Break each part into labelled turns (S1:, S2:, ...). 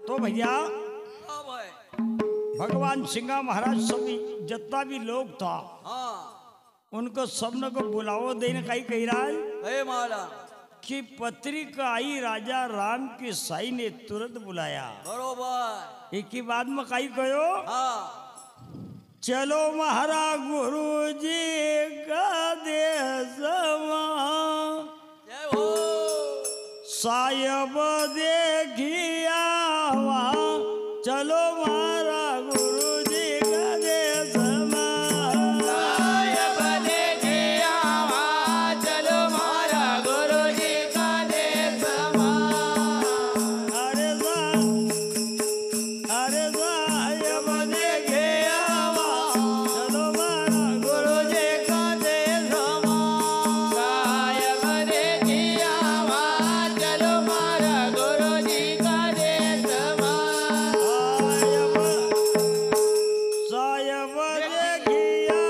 S1: तो भैया
S2: हाँ भाई।
S1: भगवान सिंगा महाराज सभी जितना भी लोग था
S2: हाँ
S1: उनको सबने को बुलाओ देने का ही कह रहा है
S2: हे माला
S1: कि पत्रिका आई राजा राम की साई ने तुरंत बुलाया।
S2: बरोबर।
S1: एक ही बात में कही कहो
S2: हाँ
S1: चलो महाराज गुरु जी का देश
S2: जय हो।
S1: साहेब देखिया चलो महाराज गुरु जी का देश
S2: साहेब देखिया चलो मारा गुरु जी का देश
S1: अरे साहेब देखिया चलो महाराज
S2: गुरु जी का देश साहेब देखिया चलो मारा गुरु जी का देश
S1: साहेब देखिया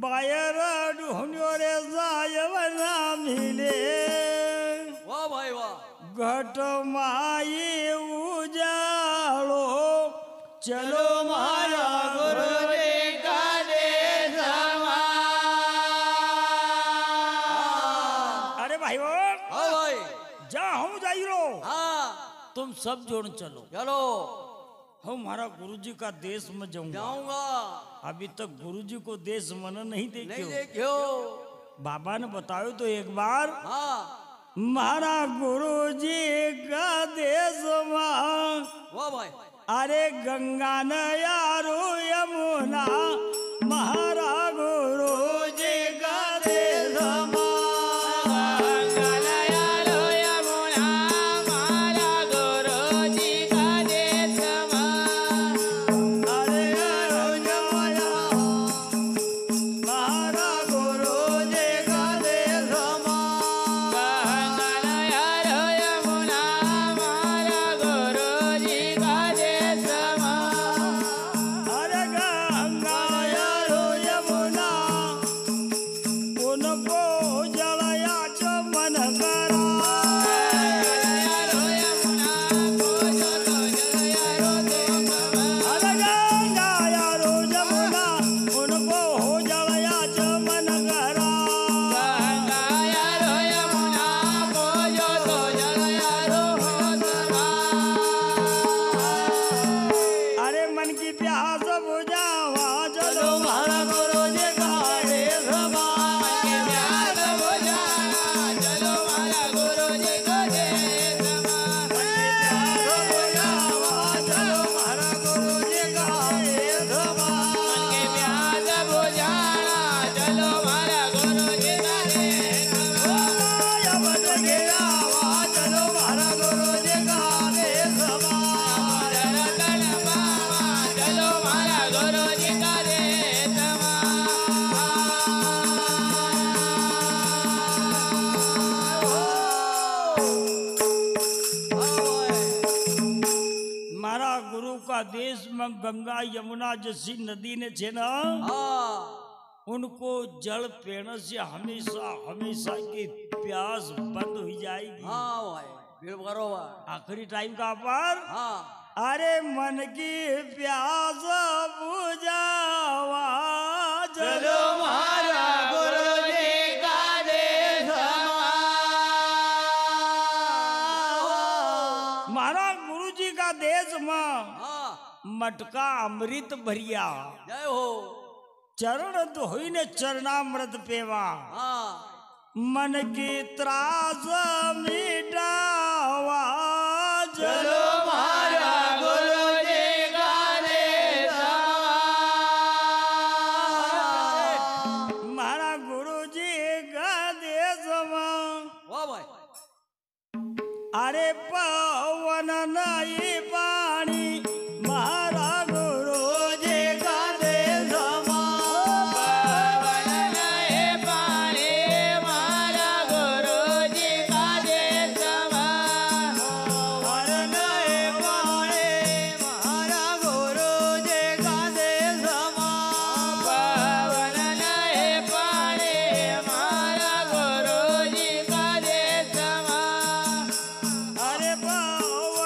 S1: बायर ढूंढो रे साहेब ना मिले
S2: वाह भाई वाह।
S1: घट माई उजाड़ो चलो मारा
S2: गुरु जी का देश
S1: अरे भाई वो
S2: हाँ भाई।
S1: जा हम जाई रो
S2: हाँ
S1: तुम सब जोड़ चलो
S2: चलो
S1: हम हमारा गुरुजी का देश में जाऊंगा।
S2: जाऊंगा।
S1: अभी तक गुरुजी को देश मन नहीं
S2: नहीं
S1: देखियो
S2: देखियो।
S1: बाबा ने बतायो तो एक बार
S2: हाँ
S1: हमारा गुरुजी का देश में
S2: वाह भाई।
S1: अरे गंगा नयारो यमुना महारा गुरु जी का देश अरे महारा गुरु जी का देश अरे गंगा यारो यमुना उनको जलया चमन करा अरे गंगा यारो यमुना उनको हो जलया चमन करा अरे मन की प्यास बुझावा चलो महारा गुरु जी का देश चलो महारा गुरु जी का देश चलो महारा गुरु जी का देश मारा गुरु का देश में गंगा यमुना जैसी नदी ने छे ना उनको जल पीने से हमेशा हमेशा की प्यास बंद हो जाएगी।
S2: बरोबर।
S1: आखिरी टाइम का पर
S2: हाँ
S1: अरे मन की प्यास बुझावा चलो
S2: महारा गुरु जी का देश
S1: महारा गुरु जी का देश में
S2: हाँ
S1: मटका अमृत भरिया
S2: जय हो।
S1: चरण तो हुई ने चरणामृत पेवा
S2: हाँ
S1: मन की त्रास मिटावा
S2: चलो महारा गुरु जी का देश
S1: महारा गुरु जी का देश में
S2: वाह भाई।
S1: अरे पवन नहीं पानी महारा गुरु जी का देश अरे नहीं पानी महारा गुरु जी का देश अरे पवन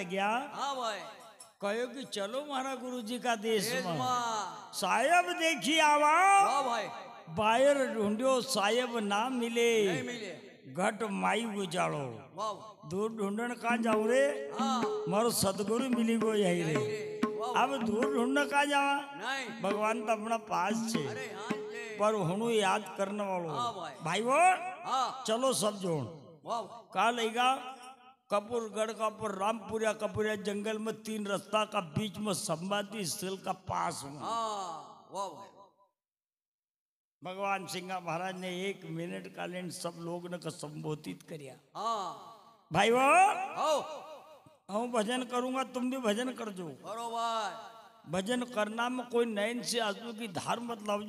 S1: लग्या
S3: हाँ भाई
S1: कहो कि चलो मारा गुरुजी का देश में
S3: देशमा
S1: साहेब देखी आवा
S3: वाह भाई
S1: बाहर ढूंढो साहेब ना मिले
S3: नहीं मिले
S1: घट माई गुजारो
S3: वाह
S1: दूर ढूंढन कहाँ जाऊं रे
S3: हाँ
S1: मारो सदगुरु मिली गो यही रे
S3: वाह
S1: अब दूर ढूंढने कहाँ जावा
S3: नहीं
S1: भगवान तो अपना पास छे
S3: अरे हाँ जी
S1: पर हुनु याद करने वालों
S3: हाँ भाई।
S1: भाई वो
S3: हाँ
S1: चलो सब जोड़
S3: वाह
S1: कहा लेगा कपूरगढ़ का पर रामपुरिया कपूरिया जंगल में 3 रास्ता का बीच में संवादी स्थल का पास में
S3: हाँ वाह भाई
S1: भगवान सिंह महाराज ने 1 मिनट कालीन सब लोग ने संबोधित करिया
S3: हाँ
S1: भाई वो
S3: हो
S1: हूँ भजन करूंगा तुम भी भजन कर जो
S3: बरोबर
S1: भजन करना में कोई नयन से आंसू की धार मत लाओ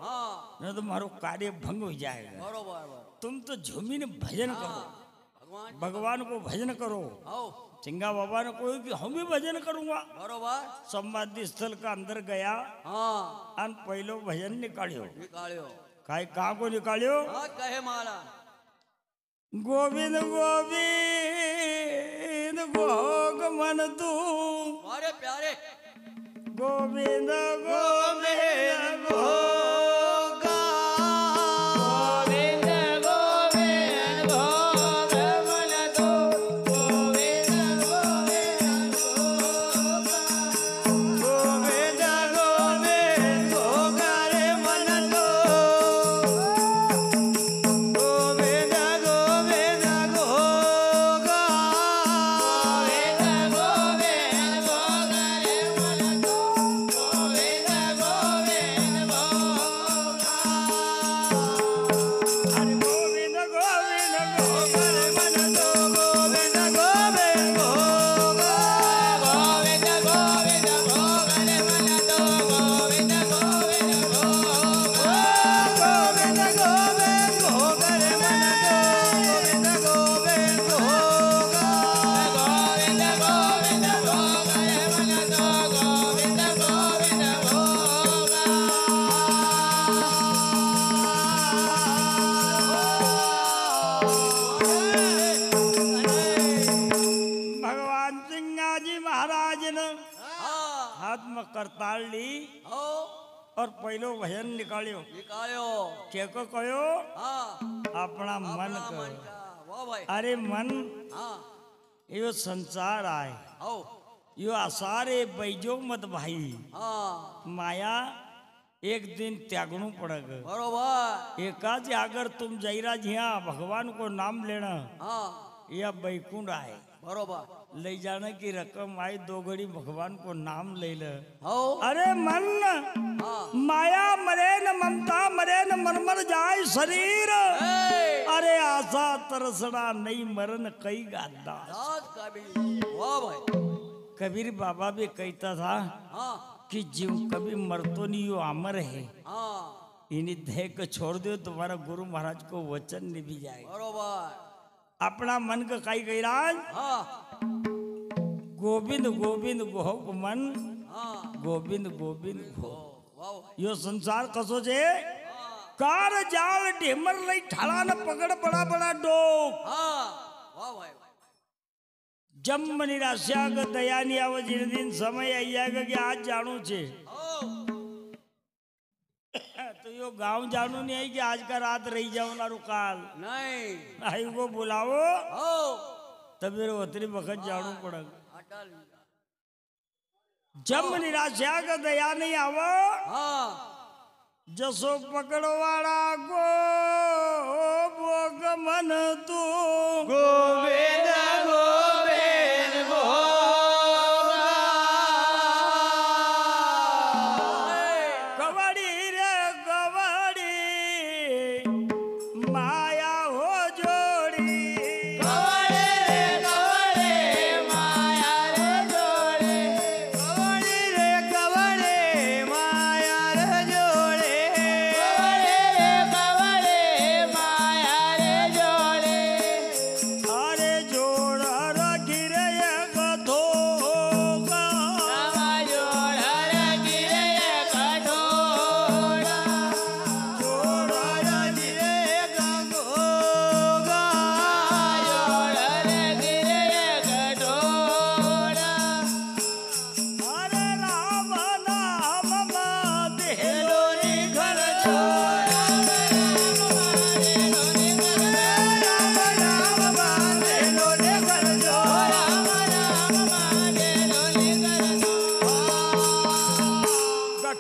S3: हाँ
S1: नहीं तो तुम्हारो कार्य भंग हो जाएगा
S3: बरोबर बरोबर
S1: तुम तो झूमी ने भजन करो
S3: भगवान
S1: भगवान को भजन करो
S3: हो
S1: सिंगा बाबा ने कोई कि हम भी भजन करूंगा
S3: बरोबर
S1: समाधि स्थल का अंदर गया
S3: हाँ
S1: और पहलो भजन निकालियो
S3: निकालियो
S1: काय कहाँ को निकालियो
S3: हाँ कहे मारा
S1: गोविंद गोविंद गोग मन तू
S3: मारे प्यारे
S1: गोविंद गोविंद
S2: गोगा गोविंद गोविंद भोग मन तो गोविंद गोविंद गोविंद गोविंद भोगा रे मन तो गोविंद गोविंद गोगा गोविंद गोविंद भोगा रे मन तो गोविंद गोविंद भोगा
S1: अरे गोविंद गोविंद गोग
S2: मन तो गोविंद गोविंद भोगा गोविंद गोविंद भोग रे मन तो गोविंद गोविंद भोगा गोविंद गोविंद भोग रे मन तो गोविंद गोविंद भोगा गोविंद गोविंद भोग रे मन तो गोविंद गोविंद भोगा
S1: भगवान सिंह जी महाराज ने
S3: हाँ
S1: हाथ में करताल ली
S3: हो
S1: और पहलो भजन निकालियो
S3: निकालियो
S1: के को कहो
S3: हाँ
S1: अपना मन
S3: अपना
S1: को
S3: मन का वाह भाई
S1: अरे मन
S3: हाँ
S1: यो संसार आए
S3: हो
S1: यो आसारे बैजो मत भाई
S3: हाँ
S1: माया एक दिन त्यागणु पड़ेगा
S3: बरोबर
S1: एकाज अगर तुम जयरा जिया भगवान को नाम लेना
S3: हाँ
S1: या बैकुंठ आए
S3: बरोबर
S1: ले जाने की रकम आई 2 घड़ी भगवान को नाम ले ले
S3: हो
S1: अरे मन
S3: हाँ
S1: माया मरे न ममता मरे न मरमर जाए शरीर
S3: ए,
S1: अरे आशा तरसड़ा नहीं मरन कई गादा
S3: दास कभी वाह भाई
S1: कबीर बाबा भी कहता था
S3: हाँ
S1: कि जीव कभी मरतो नहीं यो अमर है
S3: हाँ
S1: इन्हीं देह को छोड़ दो तुम्हारा गुरु महाराज को वचन निभि जाएगा
S3: बरोबर
S1: अपना मन का कई गैराज
S3: हाँ
S1: गोविंद गोविंद गोह मन
S3: हाँ
S1: गोविंद गोविंद गो
S3: वाह भाई
S1: यो संसार कसो छे कार जाल ढेमर लई ठाड़ा न पकड़ बड़ा बड़ा डोक
S3: हाँ वाह भाई
S1: जम निराशा का दया नहीं आवे जिन दिन समय आई जाएगा कि आज जानू छे
S3: हो
S1: तो यो गांव जानू नहीं आई कि आज का रात रही जाओ ना रुकाल
S3: नहीं
S1: आई को बुलाओ
S3: हो
S1: तब मेरे उतरी वक्त जानू पड़ेगा
S3: अटल
S1: जम निराशा का दया नहीं आवा
S3: हाँ
S1: जसो पकड़वाड़ा गो भोग मन तू
S2: गोविंद गोविंद भोगा
S1: कवड़ी रे कवड़ी माया हो जोड़ी
S2: कवड़े रे कवड़े माया रे जोड़े कवड़ी रे कवड़े माया रे जोड़े कवड़े रे कवड़े माया रे जोड़े
S1: अरे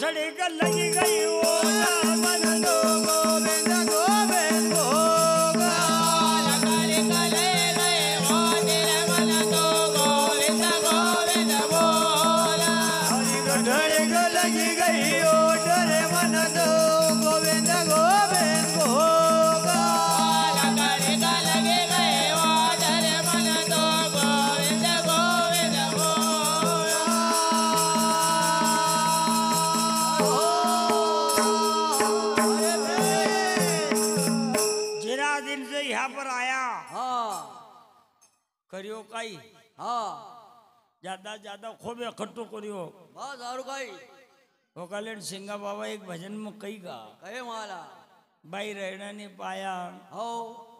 S1: ठड़ी का लगी गई ओ
S2: मन तो गोविंद गोविंद होगा लगे गए वो तेरे मन तो गोविंद गोविंद बोला ठड़ी का लगी गई ओ तेरे मन तो गोविंद गोविंद होगा लगे गए वो तेरे मन तो गोविंद गोविंद
S1: जिरा दिन से यहाँ पर आया
S3: हाँ
S1: करियो काई
S3: हाँ
S1: ज्यादा ज्यादा खूब इकट्ठो करियो
S3: बस दारू काई
S1: वो कल्याण सिंगा बाबा एक भजन में कही गा
S3: कहे माला
S1: भाई रहना नहीं पाया
S3: हो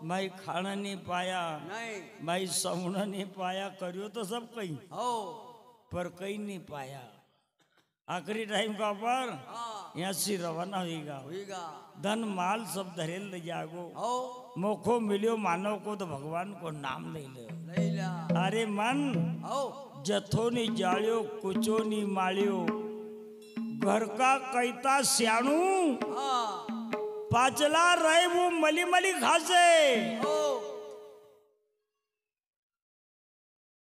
S1: भाई खाना नहीं पाया
S3: नहीं
S1: भाई सोना नहीं पाया करियो तो सब कही
S3: हो
S1: पर कहीं नहीं पाया आखिरी टाइम का पर
S3: हाँ
S1: यहाँ से रवाना होगा
S3: हुईगा
S1: धन माल सब धरेल ले जागो
S3: हो
S1: मोखो मिलियो मानव को तो भगवान को नाम ले लो
S3: लैला
S1: अरे मन
S3: हो
S1: जथो नी जालियो कुचो नी मालियो घर का कैता स्याणू
S3: हाँ
S1: पाचला रहे वो मली मली खासे
S3: हो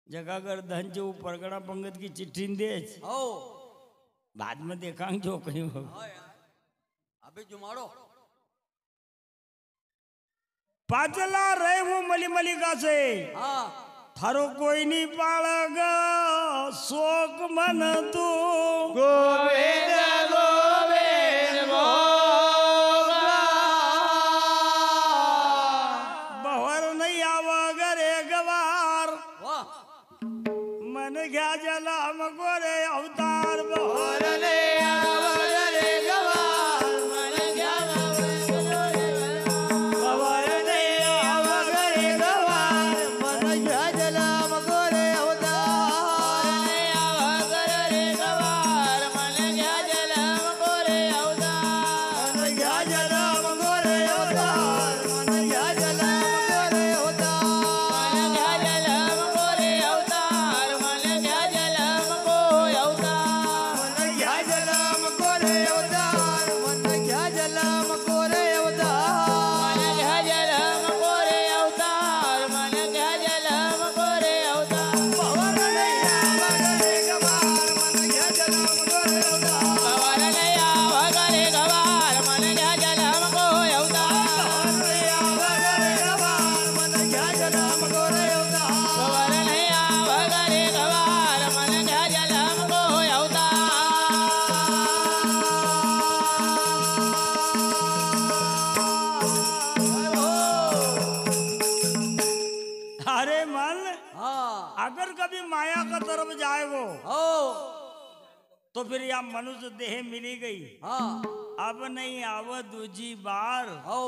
S1: जगह अगर धन जो परगड़ा पंगत की चिट्ठी दे
S3: हो
S1: बाद में देखा जो कहीं हो
S3: हाँ यार अभी जुमाड़ो
S1: पाचला रहे वो मली मली खासे
S3: हाँ
S1: थारो कोई नहीं पाड़गा शोक मन तू
S2: गोविंद गोविंद होगा
S1: बहर नहीं आवा गरे गवार
S3: वाह
S1: मन घ्या जला मगोरे अवतार बहर
S2: और ले आवरे गवार मन गवार ले आवरे गवार मन जलम गोरे अवतार ले आवरे गवार मन जलम गोरे अवतार मन जलम गोरे अवतार मन जलम गोरे अवतार मन जलम गोरे अवतार मन जलम गोरे अवतार मन जलम गोरे अवतार मन जलम गोरे अवतार मन जलम गोरे अवतार मन जलम गोरे अवतार पवन नैया वगरे गवार मन जलम गोरे अवतार पवन नैया वगरे गवार मन जलम गोरे अवतार पवन नैया वगरे गवार मन जलम गोरे अवतार पवन नैया वगरे गवार मन जलम गोरे अवतार
S1: अरे मन
S3: हाँ
S1: अगर कभी माया का तरफ जाएगो
S3: हो
S1: तो फिर यह मनुष्य देह मिली गई
S3: हाँ
S1: अब नहीं आव दूजी बार
S3: हो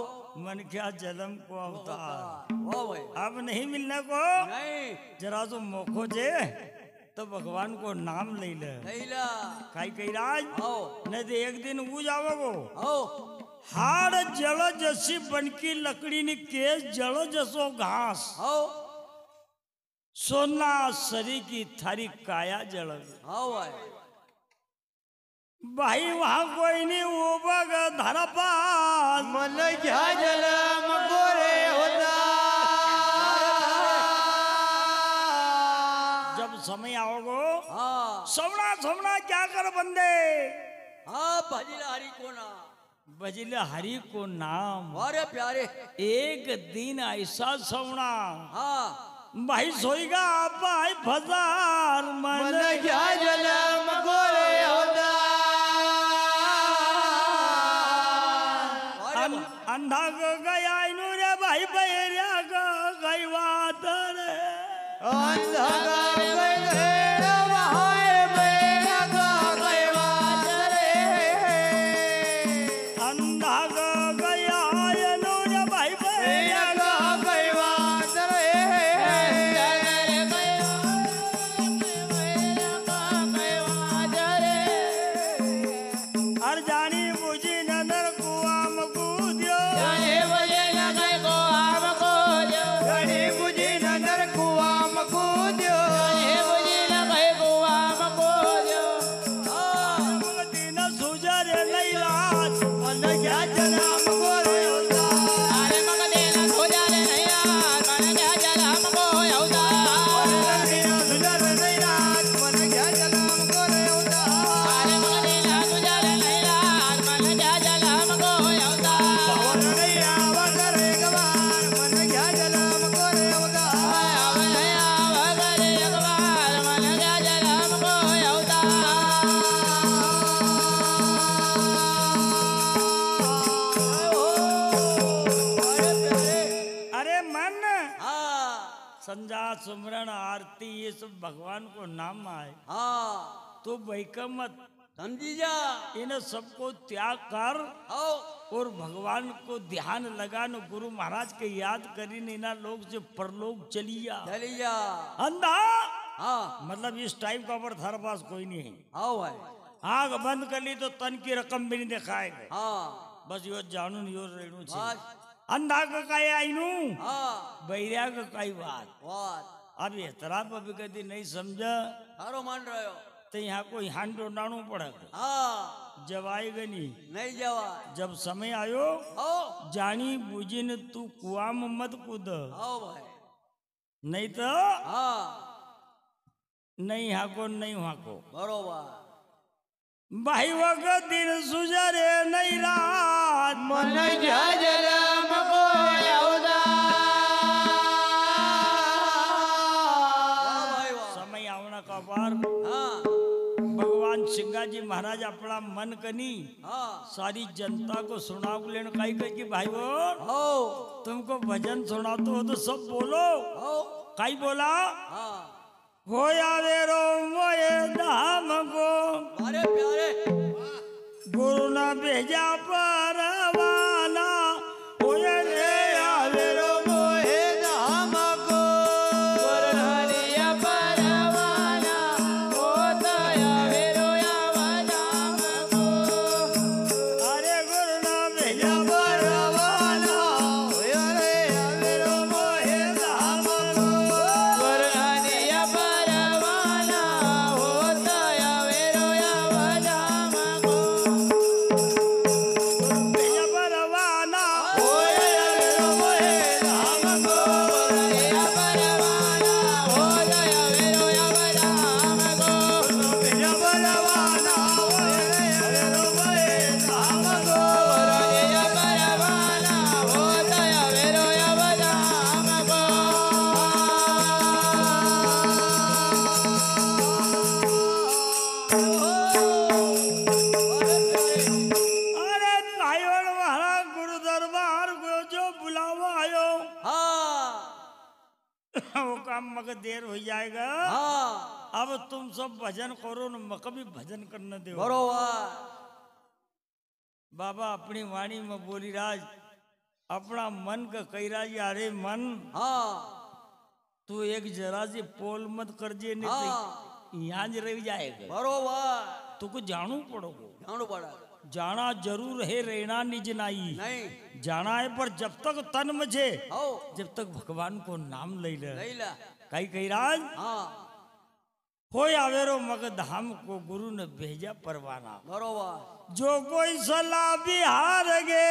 S1: मन क्या जन्म को अवतार
S3: वाह भाई
S1: अब नहीं मिलने को
S3: नहीं
S1: जरा तो मोखो जे तो भगवान को नाम ले ले
S3: लैला
S1: खाई कही राज
S3: हो
S1: नहीं तो एक दिन वो जाओगो
S3: हो
S1: हाड़ जड़ जसी बनकी लकड़ी ने केस जड़ जसो घास
S3: हो
S1: सोना सरी की थारी काया जड़
S3: हो भाई
S1: भाई वहां कोई नहीं वो बग धरा पास
S2: मन जलम गोरे होता
S1: जब समय आओगो
S3: हाँ
S1: सोमना सोमना क्या कर बंदे
S3: हाँ भजिला हरी को ना
S1: बजिल हरि को नाम
S3: अरे प्यारे
S1: एक दिन ऐसा सोमना
S3: हाँ
S1: भाई सोईगा भाई फजार
S2: मन
S1: मन
S2: जलम गोरे होता
S3: अरे वाह।
S1: अंधा गया इनु रे भाई बैरिया गई बात रे
S2: अंधकार गए वहां बेड़ा गए वाचरे
S1: अंधा गया इनु रे भाई बैरिया
S2: गए वाचरे
S1: हर जानी बुझी नदर कुआ मकूदियो
S2: जाने
S1: सुमरण आरती ये सब भगवान को नाम आए
S3: हाँ
S1: तो बैका मत,
S3: समझी जा
S1: इन्हें सबको त्याग कर
S3: आओ
S1: और भगवान को ध्यान लगा न गुरु महाराज के याद करी न इना लोग से परलोक चलिया
S3: चली जा
S1: अंधा
S3: हाँ
S1: मतलब इस टाइम का पर थारे पास कोई नहीं है।
S3: आओ भाई
S1: आग बंद कर ली तो तन की रकम भी नहीं दिखाएगा।
S3: हाँ
S1: बस यो जानू न यो रेणु छे
S3: बस
S1: अंधा का काय आईनू
S3: हाँ
S1: बैरिया का काय बात।
S3: बात
S1: अब ये तरह पर भी कभी नहीं समझा
S3: सारो मान रहे हो
S1: तो यहाँ को यहाँ डाणू पड़ेगा।
S3: हाँ
S1: जब आएगा
S3: नहीं जावा
S1: जब समय आयो
S3: आओ
S1: जानी बूझी न तू कुआ में मत कूद
S3: आओ भाई
S1: नहीं तो
S3: हाँ
S1: नहीं हाको नहीं हाको
S3: बरोबर
S1: भाई वक्त दिन सुजरे नहीं रात
S2: मन जलम को यौदा
S3: वाह भाई वाह
S1: समय आवना का पार
S3: हाँ
S1: भगवान सिंगा जी महाराज अपना मन कनी
S3: हाँ
S1: सारी जनता को सुना लेन कही कही कि भाई वो
S3: आओ
S1: तुमको भजन सुनाते हो तो सब बोलो।
S3: आओ
S1: कई बोला
S3: हाँ
S1: हो यावेरो मोए धाम को
S3: अरे प्यारे
S1: गुरु ने भेजा परवाना होए रे यावेरो
S2: मोहे धाम को गुरहरिया परवाना होता यावेरो यावनाम को
S1: अरे गुरु ने भेजा
S2: परवाना होया रे यावेरो मोहे धाम को गुरहरिया परवाना होता यावेरो यावनाम को
S1: भेजा परवाना
S2: होया यावेरो मोहे धाम को गुरहरिया परवाना होता यावेरो यावनाम को भेजा परवाना होया रे यावेरो मोहे धाम को गुरहरिया परवाना होता यावेरो यावनाम को
S1: अरे भाईवन महाराज गुरु दरबार को जो बुलावा आयो
S3: हाँ
S1: वो काम मगर देर हो जाएगा।
S3: हाँ
S1: अब तुम सब भजन करो न मक भी भजन करने दो।
S3: बरोबर
S1: बाबा अपनी वाणी में बोली राज अपना मन का कही राज अरे मन
S3: हाँ
S1: तू एक जरा से पोल मत कर जे नहीं
S3: हाँ
S1: तो यहाँ ज रह जाएगा।
S3: बरोबर
S1: तुको जानू पड़ोगो
S3: जानो पड़ा
S1: जाना जरूर है रहना निज नाई
S3: नहीं
S1: जाना है पर जब तक तन मझे
S3: आओ
S1: जब तक भगवान को नाम ले ले
S3: नहीं ला
S1: कही राज
S3: हाँ
S1: हो आवेरो मग धाम को गुरु ने भेजा परवाना
S3: बरोबर
S1: जो कोई सलाह बिहार गे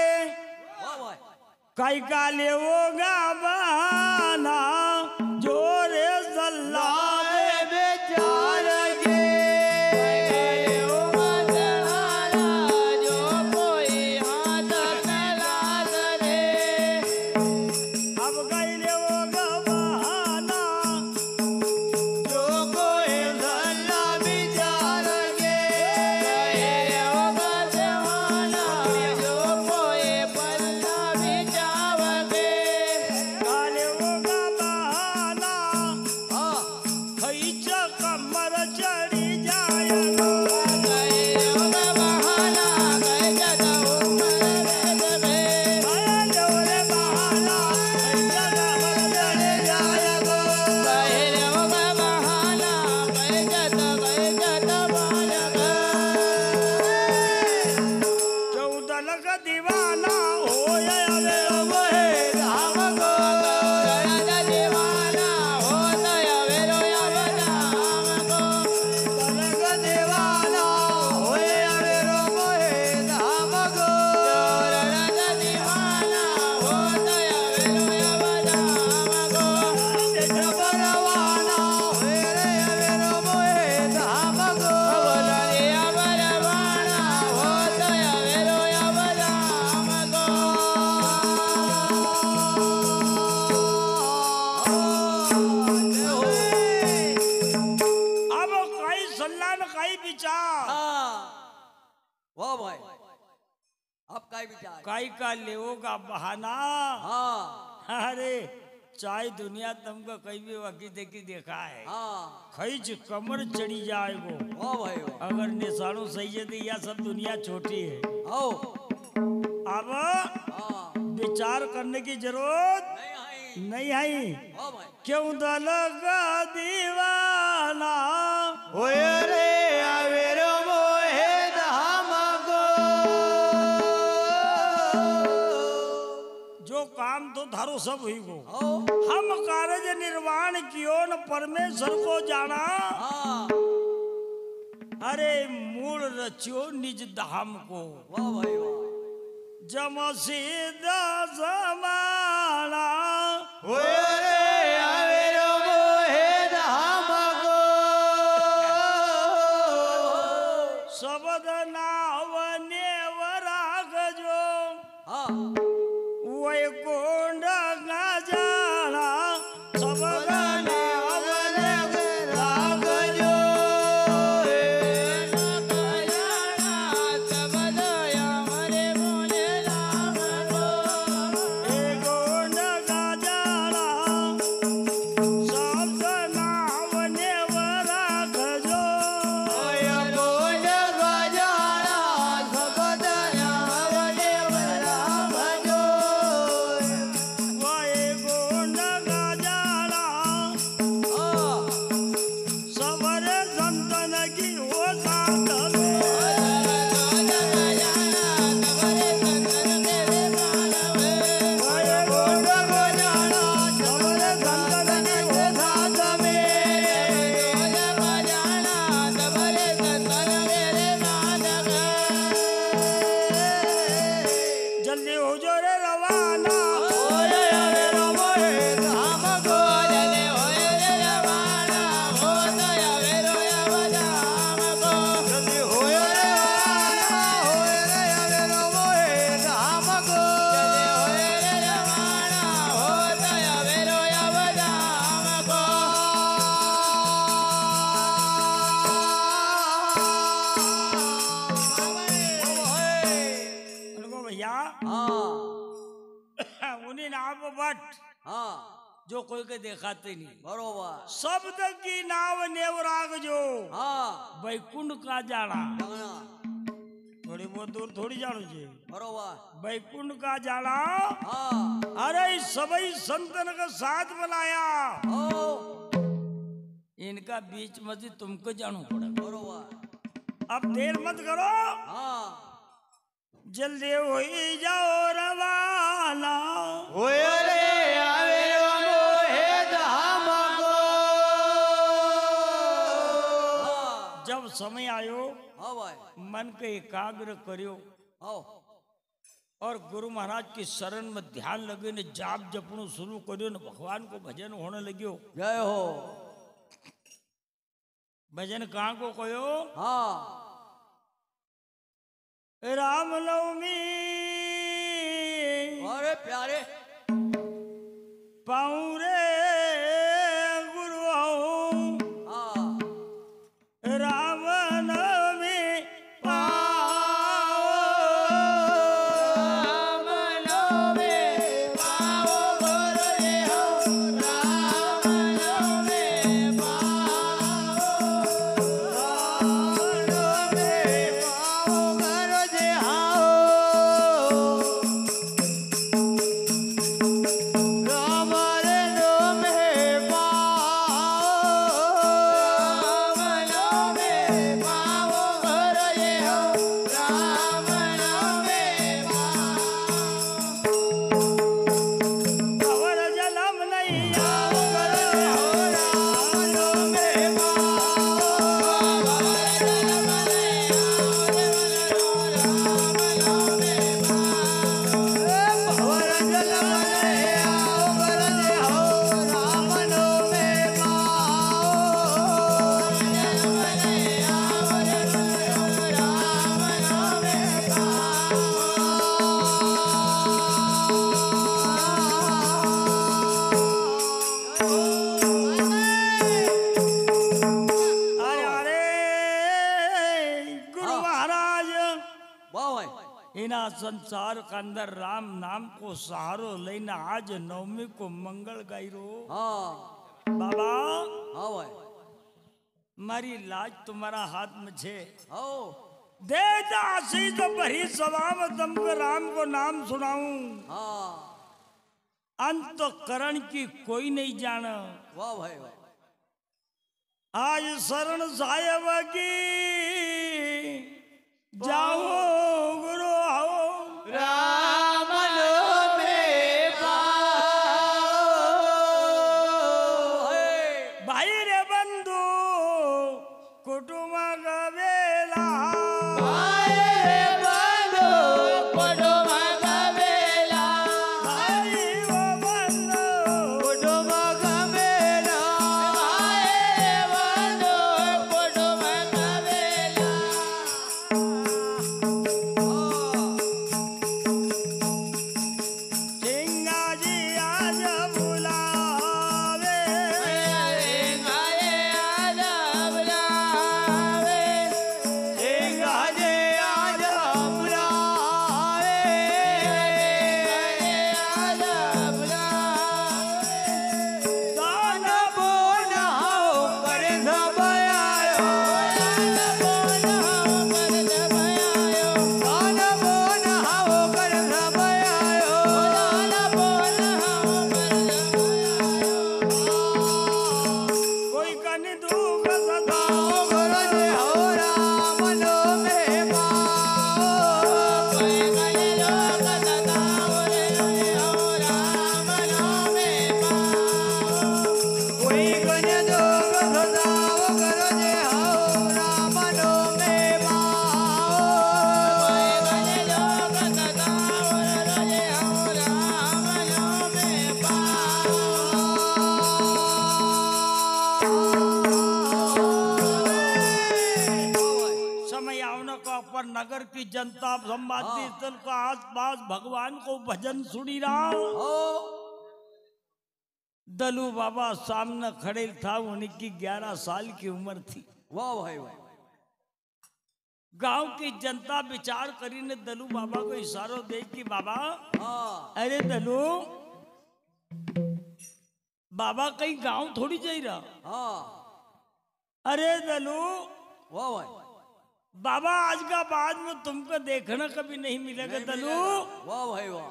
S3: वाह भाई
S1: कई का ले वो बहाना जोरे सलाह
S2: बेचार गे ओ मदहारा जो कोई हाथ न रे
S1: अब कई ले वो बहाना
S2: जो कोई धल्ला विचार गे ओ मदहारा जो कोई पल्ला विचार गे
S1: काले वो बहाना
S3: हाँ
S1: खईच कमर चढ़ी जाए
S2: ओ बहाना गए जदा उमर रे
S1: जोरे बहाना खईच कमर चढ़ी जाए
S2: कहरे ओ बहाना गए जदा बालक
S1: चौदल का दीवाना होया आवेरो
S2: मोहे धाम को गौरव दीवाना होता यावेरो यावनाम को कनक दीवाना होए यावेरो मोहे धाम को गौरव दीवाना होता यावेरो यावनाम को परवाना होए रे यावेरो मोहे धाम को बोलिया परवाना होता यावेरो यावनाम
S1: अब कई सल्ला न कई विचार
S3: हाँ वाह भाई अब काय विचार
S1: कई का लेवो का बहाना
S3: हाँ
S1: अरे चाहे दुनिया तुमको कहीं भी वकी देखी देखा है
S3: हाँ
S1: खींच कमर चढ़ी जाएगो
S3: वाह भाई वाह
S1: अगर निशानों सही है तो यह सब दुनिया छोटी है
S3: आओ
S1: अब
S3: हाँ
S1: विचार करने की जरूरत
S3: नहीं आई
S1: नहीं आई
S3: वाह भाई
S1: क्यों लगा दीवाना
S2: होय रे आवेरो मोहे धामको
S1: जो काम तो धारो सब हुई गो
S3: आओ
S1: हम कार्य निर्वाण कियो न परमेश्वर को जाना
S3: हाँ
S1: अरे मूल रचियो निज धाम को
S3: वाह भाई वाह
S1: जम सीधा समाना
S2: होय रे आवेरो मोहे धामको
S1: शब्द नाव नेवराग जो
S3: हाँ
S1: वैकुंठ गजाला शब्द नाव नेवराग जो वैकुंठ गजाला शब्द नाव नेवराग जो वैकुंठ गजाला सबर संतन की हो साधन वैकुंठ गजाला सबर संतन की हो साधन जल्दी हो जो रे रवाना जल्दी हो जो रे उनको भैया
S3: हाँ
S1: उन्हीं नाव बट
S3: हाँ
S1: जो कोई के देखाते नहीं
S3: बरोबर
S1: शब्द की नाव नेवराग जो
S3: हाँ
S1: वैकुंठ का जाना
S3: जाना
S1: थोड़ी बहुत दूर थोड़ी जानो जी
S3: बरोबर
S1: वैकुंठ का जाना
S3: हाँ
S1: अरे सभी संतन का साथ बनाया
S3: आओ
S1: इनका बीच में से तुमको जानो पड़ेगा
S3: बरोबर
S1: अब देर मत करो
S3: हाँ
S1: जल्दी हो ही जाओ रवाना
S2: होय रे आवेरो मोहे धामको
S3: हाँ
S1: जब समय आयो
S3: हाँ भाई
S1: मन को एकाग्र करियो
S3: आओ
S1: और गुरु महाराज की शरण में ध्यान लगे ने जाप जपणु शुरू करियो ने भगवान को भजन होने लगियो
S3: जय हो
S1: भजन कहाँ को कहो
S3: हाँ
S1: राम नवमी
S3: अरे प्यारे
S1: पाऊं रे गुरु
S3: हाँ
S1: राम नवमी
S2: आओ
S1: इना संसार के अंदर राम नाम को सहारो लेना आज नवमी को मंगल गायरो।
S3: हाँ
S1: बाबा
S3: हाँ भाई
S1: मारी लाज तुम्हारा हाथ में छे।
S3: हो
S1: दे दासी तो भरी सभा में तुमको राम को नाम सुनाऊं।
S3: हाँ
S1: अंत करण की कोई नहीं जाना।
S3: वाह भाई वाह
S1: आज शरण साहेब की जाओ गुरु आओ।
S2: राम लो में
S1: भाई रे बंधु कुटुंब का वेला। भाई वो बंधु सिंगा जी आज बुलावे। सिंगा जी आज दान बोन हो कर सब आयो। दान बोन हो कर सब आयो। कोई कन दुख सताओ गुरु जी हो राम लो में कोई कन दुख सताओ गुरु जी हो राम लो में समय आवने का पर नगर की जनता समाधि स्थल का आसपास भगवान को भजन सुनी रहा।
S3: हो
S1: दलू बाबा सामने खड़े था। उनकी 11 साल की उम्र थी।
S3: वाह भाई वाह
S1: गांव की जनता विचार करी ने दलू बाबा को इशारो दे कि बाबा
S3: हाँ
S1: अरे दलू बाबा कहीं गांव थोड़ी जा रहा।
S3: हाँ
S1: अरे दलू
S3: वाह भाई
S1: बाबा आज का बाद में तुमको देखना कभी नहीं मिलेगा दलू।
S3: वाह भाई वाह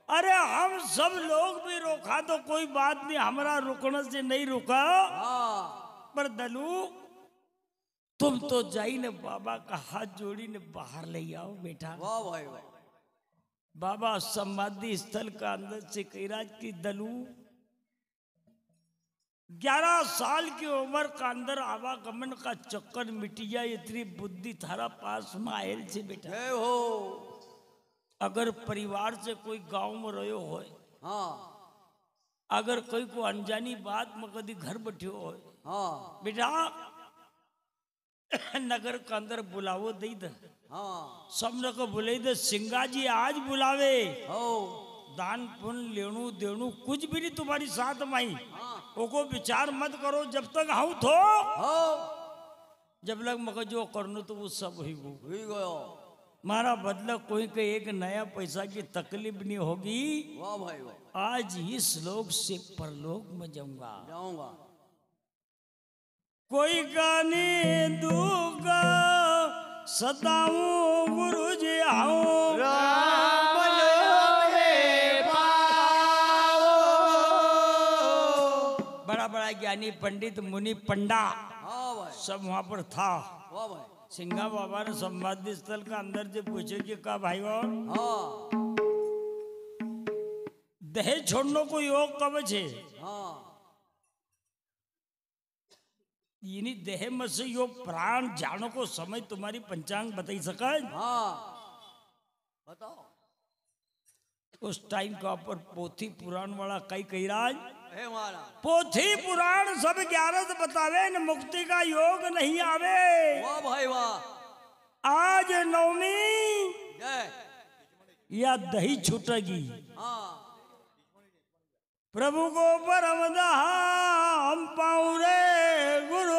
S1: अरे हम सब लोग भी रोका तो कोई बात नहीं, हमारा रुकने से नहीं रुका।
S3: हाँ
S1: पर दलू तुम तो जाई ने बाबा का हाथ जोड़ी ने बाहर ले आओ बेटा।
S3: वाह भाई वाह
S1: बाबा समाधि स्थल का अंदर से कैराज की दलू 11 साल की उम्र का अंदर आवागमन का चक्कर मिटिया। इतनी बुद्धि थारा पास में आयल से बेटा।
S3: जय हो
S1: अगर परिवार से कोई गांव में रहो हो,
S3: हाँ
S1: अगर कोई को अनजानी बात में कभी घर बैठे हो
S3: हाँ
S1: बेटा नगर के अंदर बुलावो दे दे।
S3: हाँ
S1: सबने को बुले दे। सिंगा जी आज बुलावे।
S3: हो
S1: दान पुण्य लेणु देणु कुछ भी नहीं तुम्हारी साथ में आई।
S3: हाँ
S1: ओको विचार मत करो जब तक हाउ थो।
S3: हो
S1: जब लग मगर जो करनो तो वो सब ही वो
S3: हुई गयो
S1: मारा बदला कोई के एक नया पैसा की तकलीफ नहीं होगी।
S3: वाह भाई वाह
S1: आज इस लोक से परलोक में जाऊंगा।
S3: जाऊंगा
S1: कोई गाने दूंगा सताऊं गुरु जी आओ।
S2: राम लो में
S1: बड़ा बड़ा ज्ञानी पंडित मुनि पंडा
S3: हाँ भाई
S1: सब वहां पर था।
S3: वाह भाई
S1: सिंगा बाबा ने समाधि स्थल का अंदर से पूछे कि का भाई और
S3: हाँ
S1: दहेज छोड़ने को योग कब छे।
S3: हाँ
S1: इन्हीं देह में से यो प्राण जानो को समय तुम्हारी पंचांग बताई सका।
S3: हाँ बताओ
S1: उस टाइम का पर पोथी पुराण वाला कई कही राज
S3: हे मारा
S1: पोथी पुराण सब 11 बतावे न मुक्ति का योग नहीं आवे।
S3: वाह भाई वाह
S1: आज नवमी
S3: जय
S1: या दही छूटेगी।
S3: हाँ
S1: प्रभु को परम हम पाऊ रे गुरु